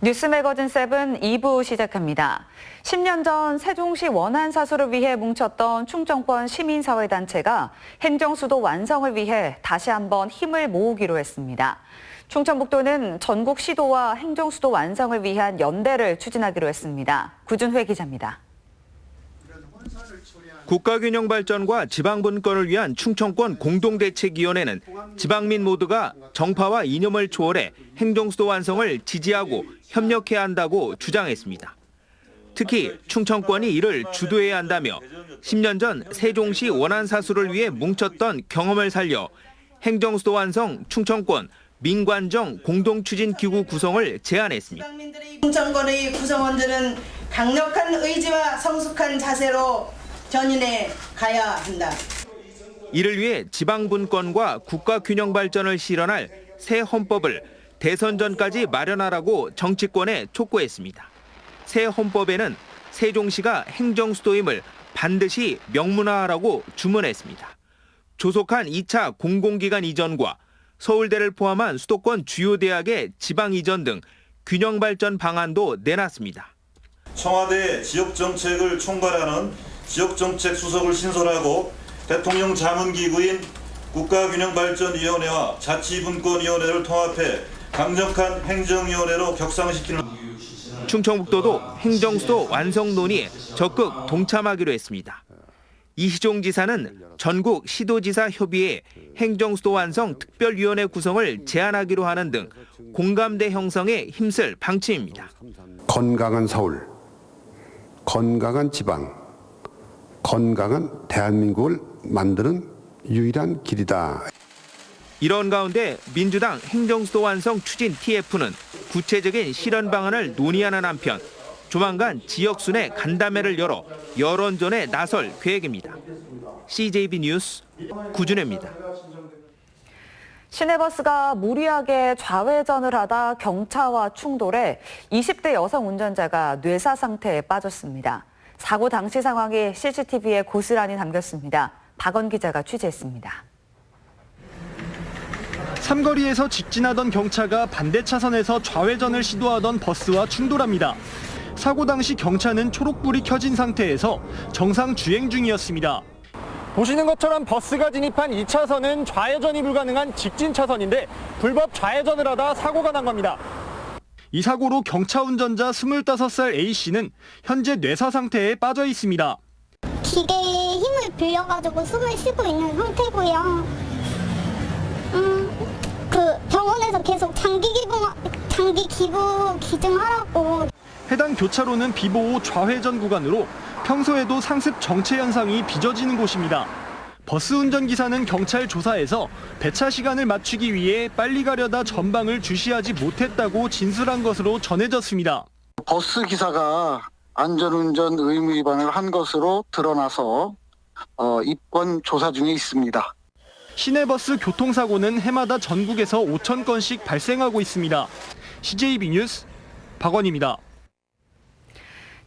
뉴스 매거진 7 2부 시작합니다. 10년 전 세종시 원안 사수를 위해 뭉쳤던 충청권 시민사회단체가 행정수도 완성을 위해 다시 한번 힘을 모으기로 했습니다. 충청북도는 전국 시도와 행정수도 완성을 위한 연대를 추진하기로 했습니다. 구준회 기자입니다. 국가균형 발전과 지방분권을 위한 충청권 공동대책위원회는 지방민 모두가 정파와 이념을 초월해 행정수도 완성을 지지하고 협력해야 한다고 주장했습니다. 특히 충청권이 이를 주도해야 한다며 10년 전 세종시 원안 사수를 위해 뭉쳤던 경험을 살려 행정수도 완성 충청권 민관정 공동추진기구 구성을 제안했습니다. 충청권의 구성원들은 강력한 의지와 성숙한 자세로 전인해 가야 한다. 이를 위해 지방분권과 국가균형 발전을 실현할 새 헌법을 대선 전까지 마련하라고 정치권에 촉구했습니다. 새 헌법에는 세종시가 행정수도임을 반드시 명문화하라고 주문했습니다. 조속한 2차 공공기관 이전과 서울대를 포함한 수도권 주요 대학의 지방 이전 등 균형 발전 방안도 내놨습니다. 청와대 지역정책을 총괄하는 지역정책 수석을 신설하고 대통령 자문기구인 국가균형발전위원회와 자치분권위원회를 통합해 강력한 행정위원회로 격상시키는. 충청북도도 행정수도 완성 논의에 적극 동참하기로 했습니다. 이희종 지사는 전국 시도지사 협의회 행정수도 완성 특별위원회 구성을 제안하기로 하는 등 공감대 형성에 힘쓸 방침입니다. 건강한 서울, 건강한 지방, 건강한 대한민국을 만드는 유일한 길이다. 이런 가운데 민주당 행정수도 완성 추진 TF는 구체적인 실현 방안을 논의하는 한편 조만간 지역순회 간담회를 열어 여론전에 나설 계획입니다. CJB 뉴스 구준혜입니다. 시내버스가 무리하게 좌회전을 하다 경차와 충돌해 20대 여성 운전자가 뇌사 상태에 빠졌습니다. 사고 당시 상황이 CCTV에 고스란히 담겼습니다. 박원 기자가 취재했습니다. 삼거리에서 직진하던 경차가 반대 차선에서 좌회전을 시도하던 버스와 충돌합니다. 사고 당시 경차는 초록불이 켜진 상태에서 정상 주행 중이었습니다. 보시는 것처럼 버스가 진입한 2차선은 좌회전이 불가능한 직진 차선인데 불법 좌회전을 하다 사고가 난 겁니다. 이 사고로 경차 운전자 25살 A씨는 현재 뇌사 상태에 빠져 있습니다. 기계에 힘을 빌려가지고 숨을 쉬고 있는 상태고요. 병원에서 계속 장기 기부 기증하라고. 해당 교차로는 비보호 좌회전 구간으로 평소에도 상습 정체 현상이 빚어지는 곳입니다. 버스 운전기사는 경찰 조사에서 배차 시간을 맞추기 위해 빨리 가려다 전방을 주시하지 못했다고 진술한 것으로 전해졌습니다. 버스 기사가 안전운전 의무 위반을 한 것으로 드러나서 입건 조사 중에 있습니다. 시내버스 교통사고는 해마다 전국에서 5천 건씩 발생하고 있습니다. CJB 뉴스 박원입니다.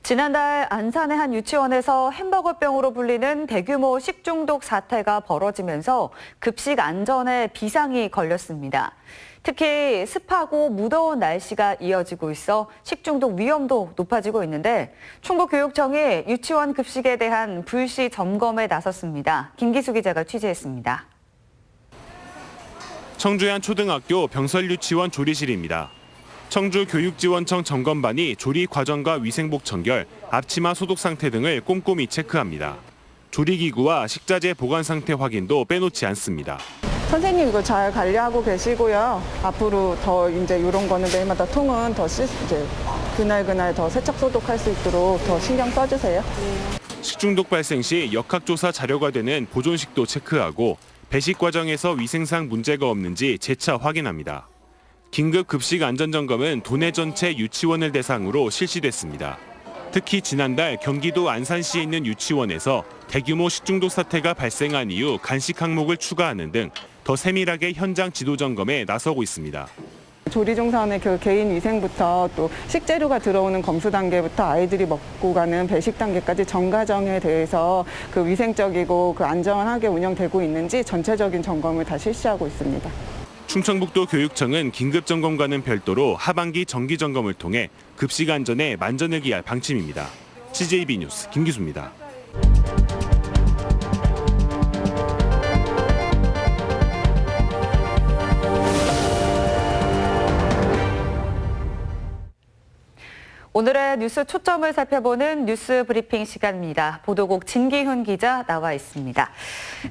지난달 안산의 한 유치원에서 햄버거병으로 불리는 대규모 식중독 사태가 벌어지면서 급식 안전에 비상이 걸렸습니다. 특히 습하고 무더운 날씨가 이어지고 있어 식중독 위험도 높아지고 있는데 충북교육청이 유치원 급식에 대한 불시 점검에 나섰습니다. 김기수 기자가 취재했습니다. 청주의 한 초등학교 병설유치원 조리실입니다. 청주교육지원청 점검반이 조리 과정과 위생복 청결, 앞치마 소독 상태 등을 꼼꼼히 체크합니다. 조리기구와 식자재 보관 상태 확인도 빼놓지 않습니다. 선생님 이거 잘 관리하고 계시고요. 앞으로 더 이제 이런 거는 매일마다 통은 더 그날 더 세척 소독할 수 있도록 더 신경 써주세요. 식중독 발생 시 역학조사 자료가 되는 보존식도 체크하고 배식 과정에서 위생상 문제가 없는지 재차 확인합니다. 긴급 급식 안전점검은 도내 전체 유치원을 대상으로 실시됐습니다. 특히 지난달 경기도 안산시에 있는 유치원에서 대규모 식중독 사태가 발생한 이후 간식 항목을 추가하는 등 더 세밀하게 현장 지도 점검에 나서고 있습니다. 조리종사원의 그 개인 위생부터 또 식재료가 들어오는 검수 단계부터 아이들이 먹고 가는 배식 단계까지 전 과정에 대해서 그 위생적이고 그 안전하게 운영되고 있는지 전체적인 점검을 다 실시하고 있습니다. 충청북도 교육청은 긴급점검과는 별도로 하반기 정기점검을 통해 급식 안전에 만전을 기할 방침입니다. CJB 뉴스 김기수입니다. 오늘의 뉴스 초점을 살펴보는 뉴스 브리핑 시간입니다. 보도국 진기훈 기자 나와 있습니다.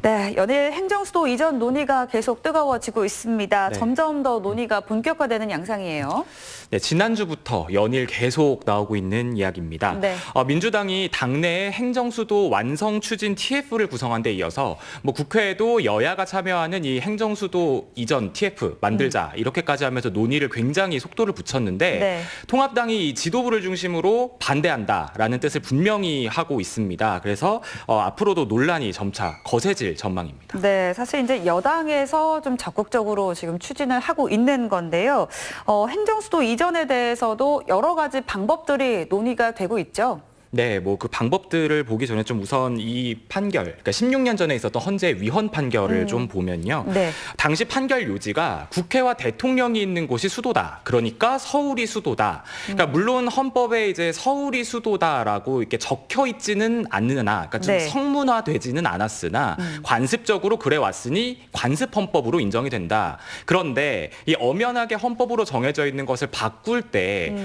네, 연일 행정수도 이전 논의가 계속 뜨거워지고 있습니다. 네. 점점 더 논의가 본격화되는 양상이에요. 네, 지난주부터 연일 계속 나오고 있는 이야기입니다. 네. 민주당이 당내에 행정수도 완성 추진 TF를 구성한 데 이어서 국회에도 여야가 참여하는 이 행정수도 이전 TF 만들자 이렇게까지 하면서 논의를 굉장히 속도를 붙였는데 네. 통합당이 이 지도부를 중심으로 반대한다라는 뜻을 분명히 하고 있습니다. 그래서 앞으로도 논란이 점차 거세질 전망입니다. 네, 사실 이제 여당에서 좀 적극적으로 지금 추진을 하고 있는 건데요. 행정수도 이전에 대해서도 여러 가지 방법들이 논의가 되고 있죠. 네, 그 방법들을 보기 전에 좀 우선 이 판결, 그러니까 16년 전에 있었던 헌재 위헌 판결을 좀 보면요. 네. 당시 판결 요지가 국회와 대통령이 있는 곳이 수도다. 그러니까 서울이 수도다. 그러니까 물론 헌법에 이제 서울이 수도다라고 이렇게 적혀 있지는 않으나, 그러니까 좀 네. 성문화되지는 않았으나 관습적으로 그래 왔으니 관습 헌법으로 인정이 된다. 그런데 이 엄연하게 헌법으로 정해져 있는 것을 바꿀 때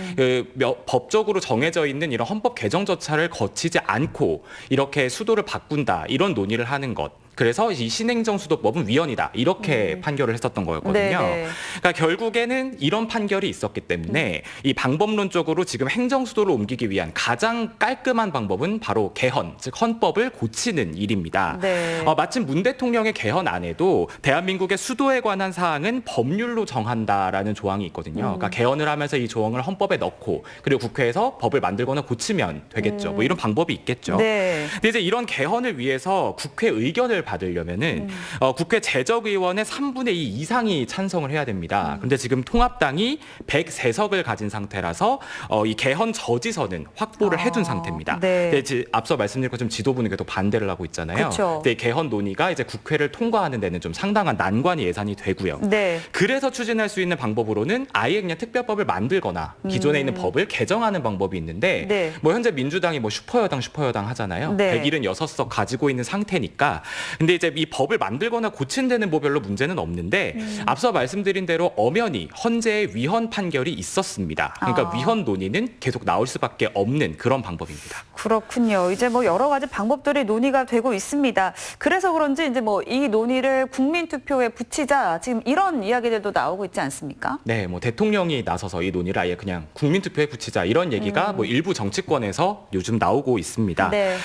법적으로 정해져 있는 이런 헌법 개정 절차를 거치지 않고 이렇게 수도를 바꾼다 이런 논의를 하는 것. 그래서 이 신행정수도법은 위헌이다 이렇게 판결을 했었던 거였거든요. 네네. 그러니까 결국에는 이런 판결이 있었기 때문에 이 방법론적으로 지금 행정수도를 옮기기 위한 가장 깔끔한 방법은 바로 개헌, 즉 헌법을 고치는 일입니다. 네. 마침 문 대통령의 개헌안에도 대한민국의 수도에 관한 사항은 법률로 정한다라는 조항이 있거든요. 그러니까 개헌을 하면서 이 조항을 헌법에 넣고 그리고 국회에서 법을 만들거나 고치면 되겠죠. 이런 방법이 있겠죠. 네. 근데 이제 이런 개헌을 위해서 국회 의견을 받으려면은 국회 재적의원의 3분의 2 이상이 찬성을 해야 됩니다. 그런데 지금 통합당이 103석을 가진 상태라서 이 개헌 저지선은 확보를 해둔 상태입니다. 네. 근데 앞서 말씀드린 것처럼 지도부는 계속 반대를 하고 있잖아요. 그쵸. 근데 개헌 논의가 이제 국회를 통과하는 데는 좀 상당한 난관이 예상이 되고요. 네. 그래서 추진할 수 있는 방법으로는 아예 그냥 특별법을 만들거나 기존에 있는 법을 개정하는 방법이 있는데 네. 현재 민주당이 슈퍼여당 하잖아요. 네. 176석 가지고 있는 상태니까. 근데 이제 이 법을 만들거나 고친다는 별로 문제는 없는데 앞서 말씀드린 대로 엄연히 헌재의 위헌 판결이 있었습니다. 그러니까 위헌 논의는 계속 나올 수밖에 없는 그런 방법입니다. 그렇군요. 이제 여러 가지 방법들이 논의가 되고 있습니다. 그래서 그런지 이제 이 논의를 국민투표에 붙이자 지금 이런 이야기들도 나오고 있지 않습니까? 네, 대통령이 나서서 이 논의를 아예 그냥 국민투표에 붙이자 이런 얘기가 일부 정치권에서 요즘 나오고 있습니다. 네.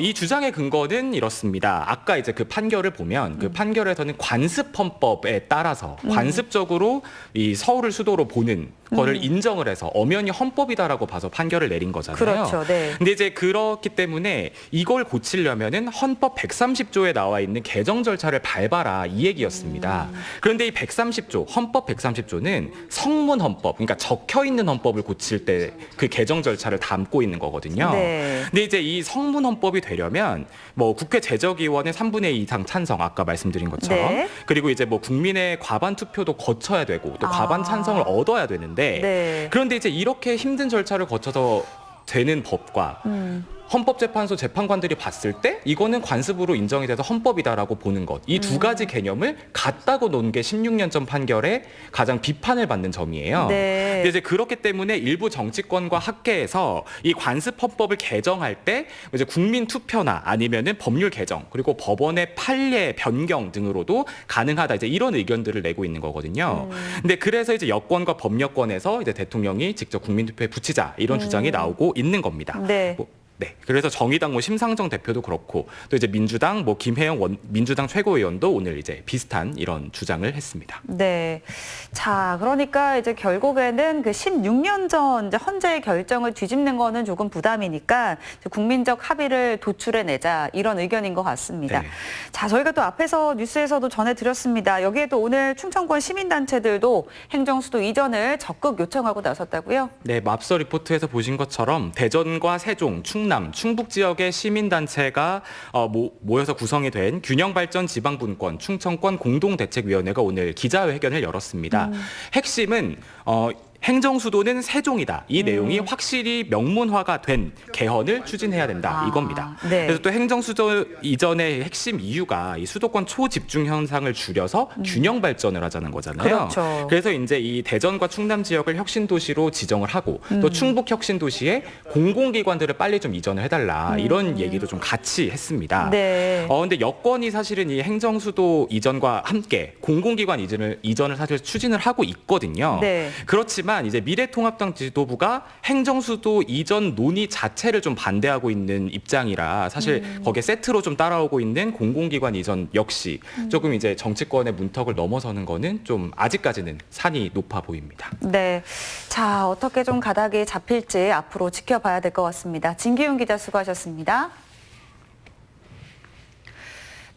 이 주장의 근거는 이렇습니다. 아까 이제 그 판결을 보면 그 판결에서는 관습헌법에 따라서 관습적으로 이 서울을 수도로 보는 거를 인정을 해서 엄연히 헌법이다라고 봐서 판결을 내린 거잖아요. 그렇죠. 네. 근데 이제 그렇기 때문에 이걸 고치려면은 헌법 130조에 나와 있는 개정 절차를 밟아라 이 얘기였습니다. 그런데 이 130조, 헌법 130조는 성문 헌법, 그러니까 적혀 있는 헌법을 고칠 때 그 개정 절차를 담고 있는 거거든요. 네. 근데 이제 이 성문 헌법이 되려면 국회 재적의원의 3분의 2 이상 찬성 아까 말씀드린 것처럼 네. 그리고 이제 국민의 과반 투표도 거쳐야 되고 또 과반 찬성을 얻어야 되는데 네. 그런데 이제 이렇게 힘든 절차를 거쳐서 되는 법과 헌법재판소 재판관들이 봤을 때 이거는 관습으로 인정이 돼서 헌법이다라고 보는 것. 이 두 가지 개념을 같다고 놓은 게 16년 전 판결에 가장 비판을 받는 점이에요. 네. 근데 이제 그렇기 때문에 일부 정치권과 학계에서 이 관습 헌법을 개정할 때 이제 국민 투표나 아니면은 법률 개정 그리고 법원의 판례 변경 등으로도 가능하다. 이제 이런 의견들을 내고 있는 거거든요. 근데 그래서 이제 여권과 법여권에서 이제 대통령이 직접 국민 투표에 붙이자 이런 주장이 나오고 있는 겁니다. 네. 네, 그래서 정의당 심상정 대표도 그렇고 또 이제 민주당 김혜영 민주당 최고위원도 오늘 이제 비슷한 이런 주장을 했습니다. 네. 자, 그러니까 이제 결국에는 그 16년 전 이제 헌재의 결정을 뒤집는 거는 조금 부담이니까 국민적 합의를 도출해내자 이런 의견인 것 같습니다. 네. 자, 저희가 또 앞에서 뉴스에서도 전해드렸습니다. 여기에도 오늘 충청권 시민단체들도 행정수도 이전을 적극 요청하고 나섰다고요? 네, 앞서 리포트에서 보신 것처럼 대전과 세종, 충남 충남, 충북 지역의 시민단체가 모여서 구성이 된 균형발전 지방분권, 충청권 공동대책위원회가 오늘 기자회견을 열었습니다. 핵심은 행정수도는 세종이다. 이 내용이 확실히 명문화가 된 개헌을 추진해야 된다. 이겁니다. 네. 그래서 또 행정수도 이전의 핵심 이유가 이 수도권 초집중 현상을 줄여서 균형 발전을 하자는 거잖아요. 그렇죠. 그래서 이제 이 대전과 충남 지역을 혁신도시로 지정을 하고 또 충북 혁신도시에 공공기관들을 빨리 좀 이전을 해달라. 이런 얘기도 좀 같이 했습니다. 네. 근데 여권이 사실은 이 행정수도 이전과 함께 공공기관 이전을 사실 추진을 하고 있거든요. 네. 그렇지만 이제 미래통합당 지도부가 행정수도 이전 논의 자체를 좀 반대하고 있는 입장이라 사실 거기에 세트로 좀 따라오고 있는 공공기관 이전 역시 조금 이제 정치권의 문턱을 넘어서는 거는 좀 아직까지는 산이 높아 보입니다. 네. 자, 어떻게 좀 가닥이 잡힐지 앞으로 지켜봐야 될 것 같습니다. 진기훈 기자 수고하셨습니다.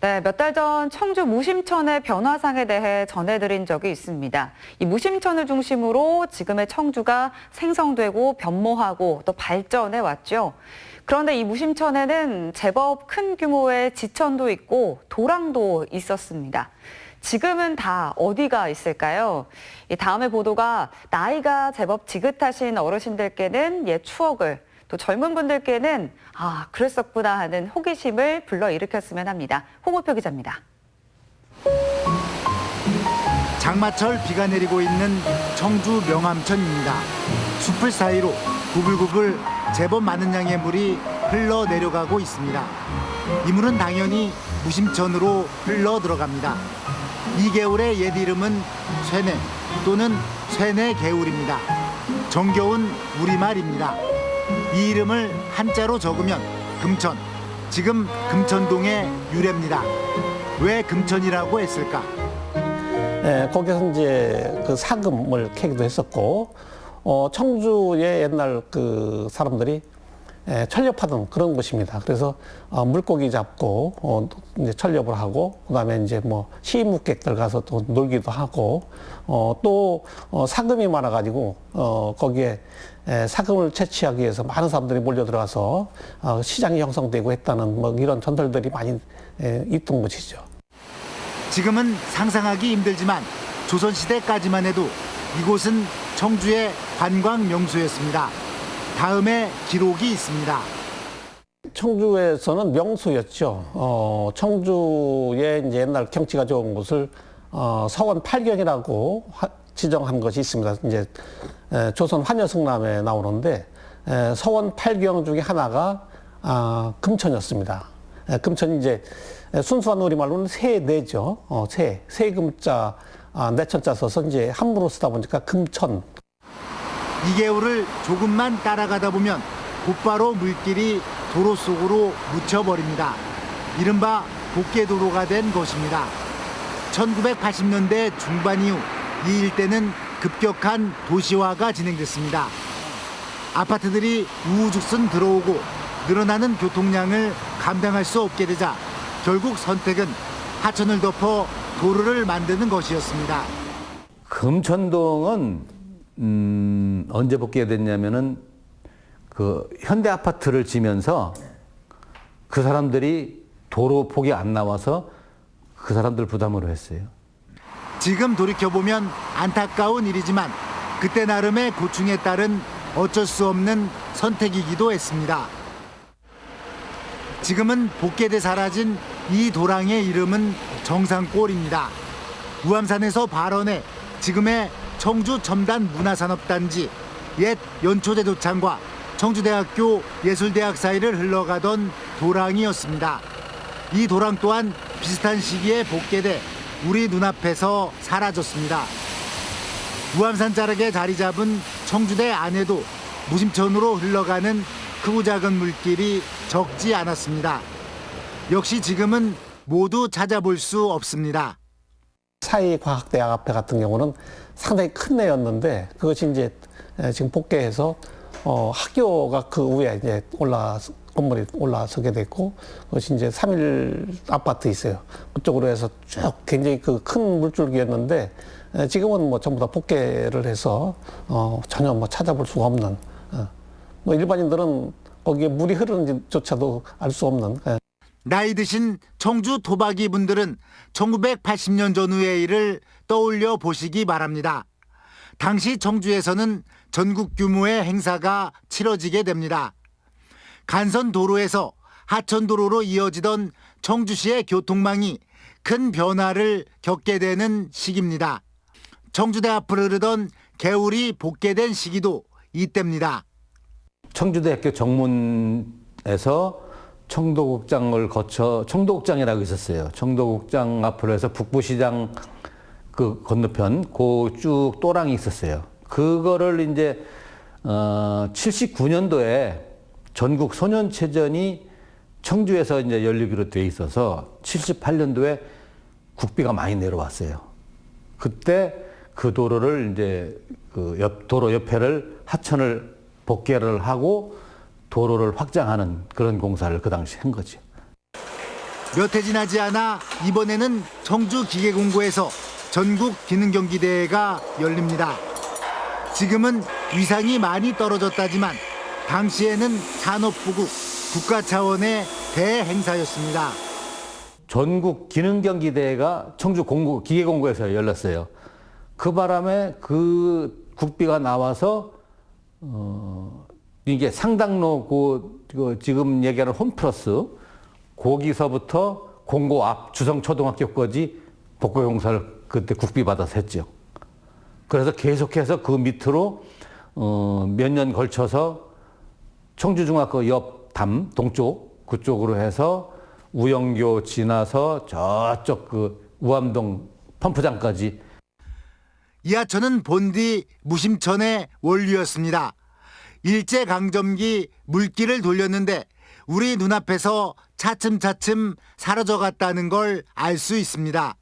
네, 몇 달 전 청주 무심천의 변화상에 대해 전해드린 적이 있습니다. 이 무심천을 중심으로 지금의 청주가 생성되고 변모하고 또 발전해 왔죠. 그런데 이 무심천에는 제법 큰 규모의 지천도 있고 도랑도 있었습니다. 지금은 다 어디가 있을까요? 이 다음의 보도가 나이가 제법 지긋하신 어르신들께는 옛 추억을, 또 젊은 분들께는 그랬었구나 하는 호기심을 불러일으켰으면 합니다. 홍호표 기자입니다. 장마철 비가 내리고 있는 청주 명암천입니다. 숲을 사이로 구불구불 제법 많은 양의 물이 흘러내려가고 있습니다. 이 물은 당연히 무심천으로 흘러 들어갑니다. 이 개울의 옛 이름은 쇠내 또는 쇠내개울입니다. 정겨운 우리말입니다. 이 이름을 한자로 적으면 금천, 지금 금천동의 유래입니다. 왜 금천이라고 했을까? 거기서 이제 그 사금을 캐기도 했었고, 청주의 옛날 그 사람들이 철렵하던 그런 곳입니다. 그래서 물고기 잡고 이제 철렵을 하고, 그다음에 이제 뭐 시임묵객들 가서 또 놀기도 하고, 또 사금이 많아가지고 거기에 사금을 채취하기 위해서 많은 사람들이 몰려 들어가서 시장이 형성되고 했다는 뭐 이런 전설들이 많이 있던 곳이죠. 지금은 상상하기 힘들지만 조선시대까지만 해도 이곳은 청주의 관광 명소였습니다. 다음에 기록이 있습니다. 청주에서는 명소였죠. 청주의 이제 옛날 경치가 좋은 곳을 서원 8경이라고 지정한 것이 있습니다. 이제 조선 환여성남에 나오는데 서원 8경 중에 하나가 금천이었습니다. 금천이 이제 순수한 우리말로는 세내죠. 세금자 내천자 써서 이제 함부로 쓰다 보니까 금천. 이 개울을 조금만 따라가다 보면 곧바로 물길이 도로 속으로 묻혀버립니다. 이른바 복개도로가 된 것입니다. 1980년대 중반 이후 이 일대는 급격한 도시화가 진행됐습니다. 아파트들이 우후죽순 들어오고 늘어나는 교통량을 감당할 수 없게 되자 결국 선택은 하천을 덮어 도로를 만드는 것이었습니다. 금천동은 언제 복귀가 됐냐면은 그 현대 아파트를 지면서 그 사람들이 도로 폭이 안 나와서 그 사람들 부담으로 했어요. 지금 돌이켜보면 안타까운 일이지만 그때 나름의 고충에 따른 어쩔 수 없는 선택이기도 했습니다. 지금은 복개돼 사라진 이 도랑의 이름은 정상골입니다. 우암산에서 발원해 지금의 청주 첨단 문화산업단지 옛 연초제도창과 청주대학교 예술대학 사이를 흘러가던 도랑이었습니다. 이 도랑 또한 비슷한 시기에 복개돼 우리 눈앞에서 사라졌습니다. 우암산 자락에 자리 잡은 청주대 안에도 무심천으로 흘러가는 크고 작은 물길이 적지 않았습니다. 역시 지금은 모두 찾아볼 수 없습니다. 사회과학대학 앞에 같은 경우는 상당히 큰 데였는데 그것이 이제 지금 복개해서 학교가 그 위에 이제 건물이 올라서게 됐고 그것이 이제 3일 아파트 있어요. 그쪽으로 해서 쭉 굉장히 그 큰 물줄기였는데 지금은 뭐 전부 다 복개를 해서 전혀 뭐 찾아볼 수가 없는 뭐 일반인들은 거기에 물이 흐르는지조차도 알 수 없는. 나이 드신 청주 토박이 분들은 1980년 전후의 일을 떠올려 보시기 바랍니다. 당시 청주에서는 전국 규모의 행사가 치러지게 됩니다. 간선 도로에서 하천도로로 이어지던 청주시의 교통망이 큰 변화를 겪게 되는 시기입니다. 청주대 앞을 흐르던 개울이 복개된 시기도 이때입니다. 청주대학교 정문에서 청도국장을 거쳐 청도국장이라고 있었어요. 청도국장 앞으로 해서 북부시장 그 건너편 그 쭉 또랑이 있었어요. 그거를 이제 79년도에 전국 소년체전이 청주에서 이제 열리기로 돼 있어서 78년도에 국비가 많이 내려왔어요. 그때 그 도로를 이제 그 도로 옆에를 하천을 복개를 하고 도로를 확장하는 그런 공사를 그 당시 한 거죠. 몇 해 지나지 않아 이번에는 청주기계공고에서 전국 기능경기대회가 열립니다. 지금은 위상이 많이 떨어졌다지만 당시에는 산업부국 국가 차원의 대행사였습니다. 전국 기능경기대회가 청주 기계공고에서 열렸어요. 그 바람에 그 국비가 나와서 이게 상당로 지금 얘기하는 홈플러스 거기서부터 공고 앞 주성초등학교까지 복개공사를 그때 국비 받아서 했죠. 그래서 계속해서 그 밑으로 몇 년 걸쳐서 청주중학교 옆 담 동쪽 그쪽으로 해서 우영교 지나서 저쪽 그 우암동 펌프장까지. 이 하천은 본디 무심천의 원류였습니다. 일제강점기 물길을 돌렸는데 우리 눈앞에서 차츰차츰 사라져갔다는 걸 알 수 있습니다.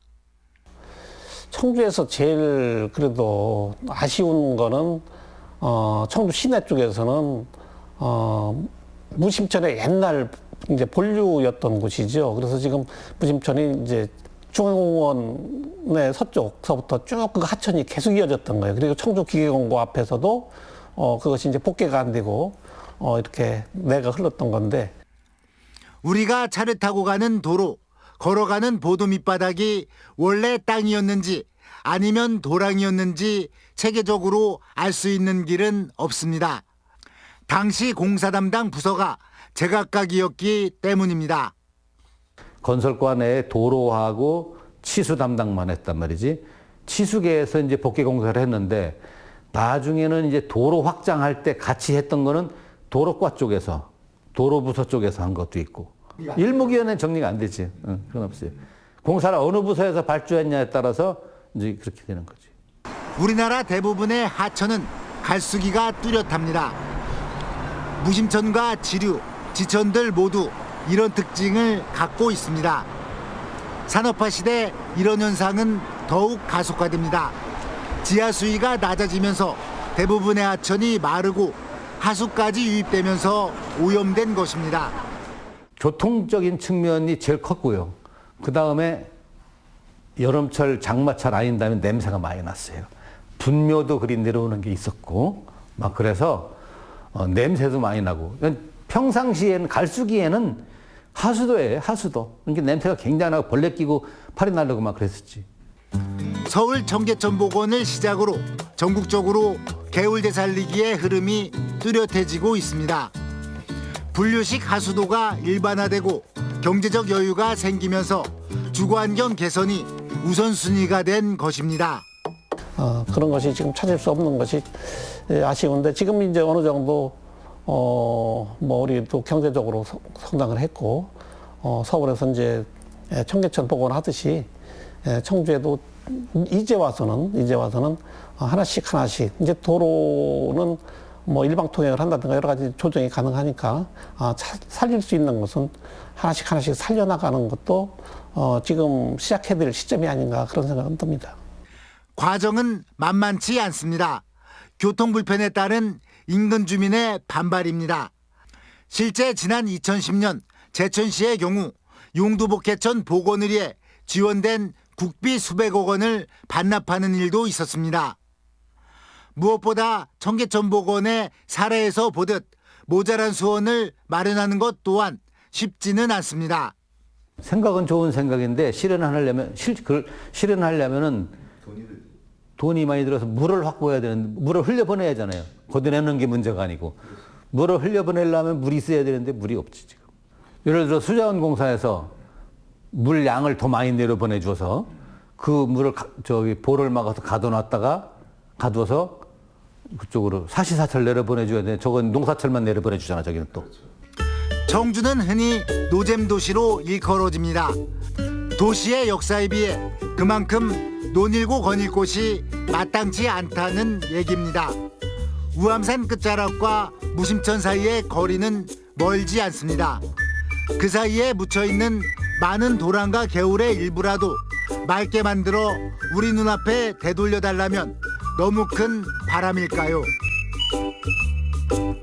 청주에서 제일 그래도 아쉬운 거는 청주 시내 쪽에서는 무심천의 옛날 이제 본류였던 곳이죠. 그래서 지금 무심천이 이제 중앙공원의 서쪽서부터 쭉 그 하천이 계속 이어졌던 거예요. 그리고 청주기계공고 앞에서도 그것이 이제 복개가 안 되고 이렇게 내가 흘렀던 건데. 우리가 차를 타고 가는 도로, 걸어가는 보도 밑바닥이 원래 땅이었는지 아니면 도랑이었는지 체계적으로 알 수 있는 길은 없습니다. 당시 공사 담당 부서가 제각각이었기 때문입니다. 건설과 내에 도로하고 치수 담당만 했단 말이지. 치수계에서 이제 복개 공사를 했는데 나중에는 이제 도로 확장할 때 같이 했던 거는 도로과 쪽에서 도로부서 쪽에서 한 것도 있고. 일목위원회는 정리가 안 되지. 그건 없어요. 공사를 어느 부서에서 발주했냐에 따라서 이제 그렇게 되는 거지. 우리나라 대부분의 하천은 갈수기가 뚜렷합니다. 무심천과 지류, 지천들 모두 이런 특징을 갖고 있습니다. 산업화 시대 이런 현상은 더욱 가속화됩니다. 지하 수위가 낮아지면서 대부분의 하천이 마르고 하수까지 유입되면서 오염된 것입니다. 교통적인 측면이 제일 컸고요. 그 다음에 여름철, 장마철 아닌 다음에 냄새가 많이 났어요. 분묘도 그리 내려오는 게 있었고, 막 그래서 냄새도 많이 나고. 평상시에는 갈수기에는 하수도예요, 하수도. 그러니까 냄새가 굉장히 나고 벌레 끼고 팔이 날르고 막 그랬었지. 서울 청계천 복원을 시작으로 전국적으로 개울대 살리기의 흐름이 뚜렷해지고 있습니다. 분류식 하수도가 일반화되고 경제적 여유가 생기면서 주거환경 개선이 우선순위가 된 것입니다. 그런 것이 지금 찾을 수 없는 것이 아쉬운데 지금 이제 어느 정도 뭐 우리도 경제적으로 성장을 했고 서울에서 이제 청계천 복원하듯이 청주에도 이제 와서는 하나씩 이제 도로는 뭐 일방 통행을 한다든가 여러 가지 조정이 가능하니까 살릴 수 있는 것은 하나씩 살려나가는 것도 지금 시작해야 될 시점이 아닌가 그런 생각은 듭니다. 과정은 만만치 않습니다. 교통 불편에 따른 인근 주민의 반발입니다. 실제 지난 2010년 제천시의 경우 용두복개천 복원을 위해 지원된 국비 수백억 원을 반납하는 일도 있었습니다. 무엇보다 청계천 복원의 사례에서 보듯 모자란 수원을 마련하는 것 또한 쉽지는 않습니다. 생각은 좋은 생각인데 실현하려면은 돈이 많이 들어서 물을 확보해야 되는데 물을 흘려보내야 하잖아요. 걷어내는 게 문제가 아니고 물을 흘려보내려면 물이 있어야 되는데 물이 없지 지금. 예를 들어 수자원공사에서 물 양을 더 많이 내려보내줘서 그 물을 보를 막아서 가둬서 그쪽으로 사시사철 내려보내줘야 돼. 저건 농사철만 내려보내주잖아. 저기는 또. 청주는 흔히 노잼 도시로 일컬어집니다. 도시의 역사에 비해 그만큼 논일고 거닐 곳이 마땅치 않다는 얘기입니다. 우암산 끝자락과 무심천 사이의 거리는 멀지 않습니다. 그 사이에 묻혀있는 많은 도랑과 개울의 일부라도 맑게 만들어 우리 눈앞에 되돌려달라면 너무 큰 바람일까요?